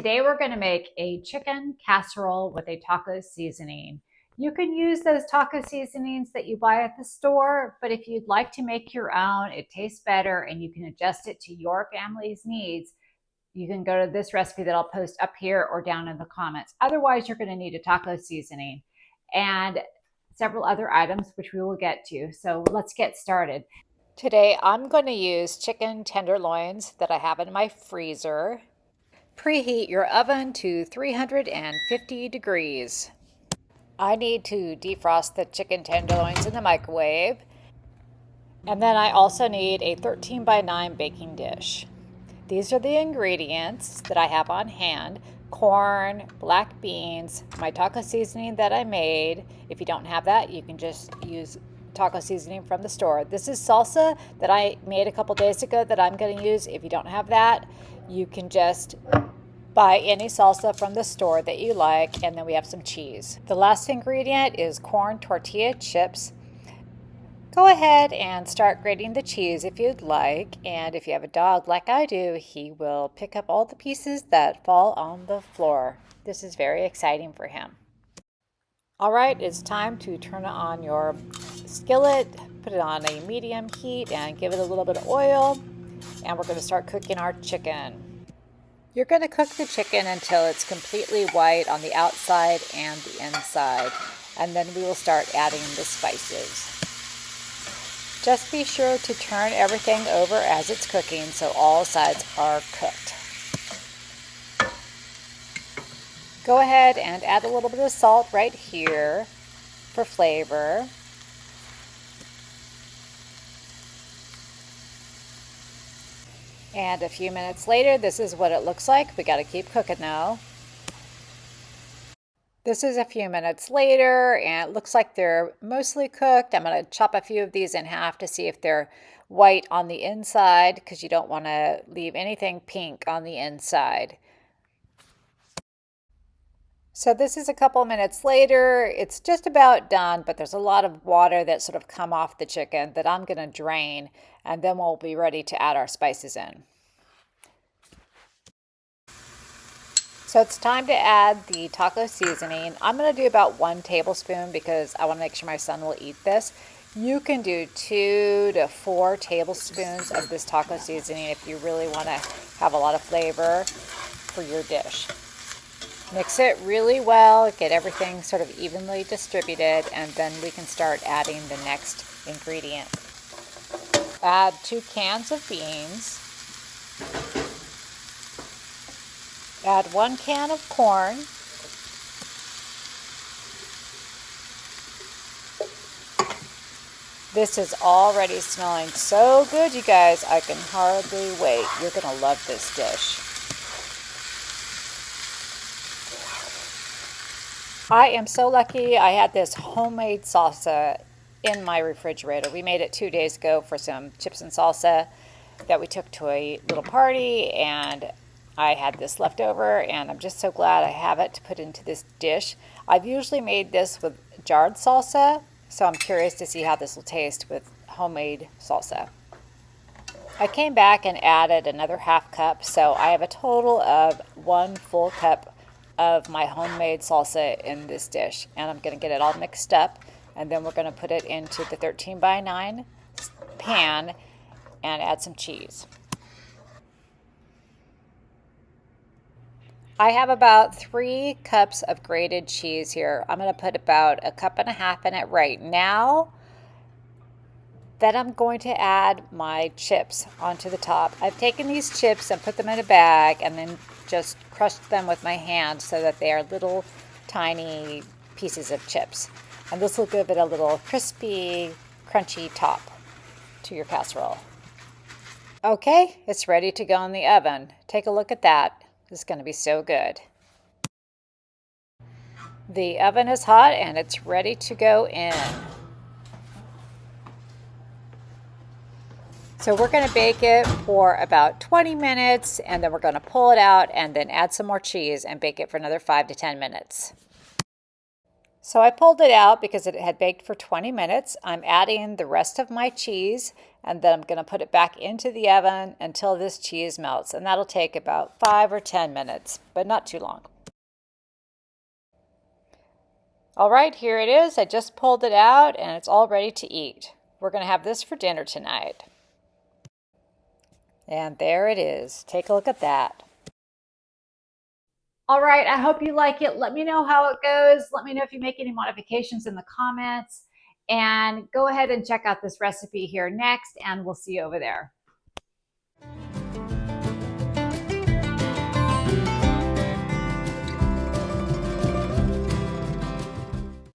Today we're going to make a chicken casserole with a taco seasoning. You can use those taco seasonings that you buy at the store, but if you'd like to make your own, it tastes better and you can adjust it to your family's needs. You can go to this recipe that I'll post up here or down in the comments. Otherwise, you're going to need a taco seasoning and several other items, which we will get to. So let's get started. Today, I'm going to use chicken tenderloins that I have in my freezer. Preheat your oven to 350 degrees. I need to defrost the chicken tenderloins in the microwave. And then I also need a 13 by 9 baking dish. These are the ingredients that I have on hand: corn, black beans, my taco seasoning that I made. If you don't have that, you can just use taco seasoning from the store. This is salsa that I made a couple days ago that I'm going to use. If you don't have that, you can just buy any salsa from the store that you like. And then we have some cheese. The last ingredient is corn tortilla chips. Go ahead and start grating the cheese if you'd like, and if you have a dog like I do, he will pick up all the pieces that fall on the floor. This is very exciting for him. All right, it's time to turn on your skillet, put it on a medium heat and give it a little bit of oil, and we're going to start cooking our chicken. You're going to cook the chicken until it's completely white on the outside and the inside, and then we will start adding the spices. Just be sure to turn everything over as it's cooking so all sides are cooked. Go ahead and add a little bit of salt right here for flavor. And a few minutes later, this is what it looks like. We got to keep cooking though. This is a few minutes later, and it looks like they're mostly cooked. I'm going to chop a few of these in half to see if they're white on the inside, because you don't want to leave anything pink on the inside. So this is a couple minutes later. It's just about done, but there's a lot of water that sort of come off the chicken that I'm going to drain, and then we'll be ready to add our spices in. So it's time to add the taco seasoning. I'm going to do about 1 tablespoon because I want to make sure my son will eat this. You can do 2 to 4 tablespoons of this taco seasoning if you really want to have a lot of flavor for your dish. Mix it really well, get everything sort of evenly distributed, and then we can start adding the next ingredient. Add 2 cans of beans. Add 1 can of corn. This is already smelling so good, you guys. I can hardly wait. You're going to love this dish. I am so lucky I had this homemade salsa in my refrigerator. We made it 2 days ago for some chips and salsa that we took to a little party, and I had this left over, and I'm just so glad I have it to put into this dish. I've usually made this with jarred salsa, so I'm curious to see how this will taste with homemade salsa. I came back and added another half cup, so I have a total of 1 full cup of my homemade salsa in this dish, and I'm going to get it all mixed up, and then we're going to put it into the 13 by 9 pan and add some cheese. I have about 3 cups of grated cheese here. I'm going to put about 1.5 cups in it right now. Then I'm going to add my chips onto the top. I've taken these chips and put them in a bag and then just crushed them with my hand so that they are little tiny pieces of chips. And this will give it a little crispy, crunchy top to your casserole. Okay, it's ready to go in the oven. Take a look at that. It's going to be so good. The oven is hot and it's ready to go in. So we're going to bake it for about 20 minutes, and then we're going to pull it out and then add some more cheese and bake it for another 5 to 10 minutes. So I pulled it out because it had baked for 20 minutes. I'm adding the rest of my cheese, and then I'm going to put it back into the oven until this cheese melts, and that'll take about 5 or 10 minutes, but not too long. All right, here it is. I just pulled it out and it's all ready to eat. We're going to have this for dinner tonight. And there it is. Take a look at that. All right, I hope you like it. Let me know how it goes. Let me know if you make any modifications in the comments. And go ahead and check out this recipe here next, and we'll see you over there.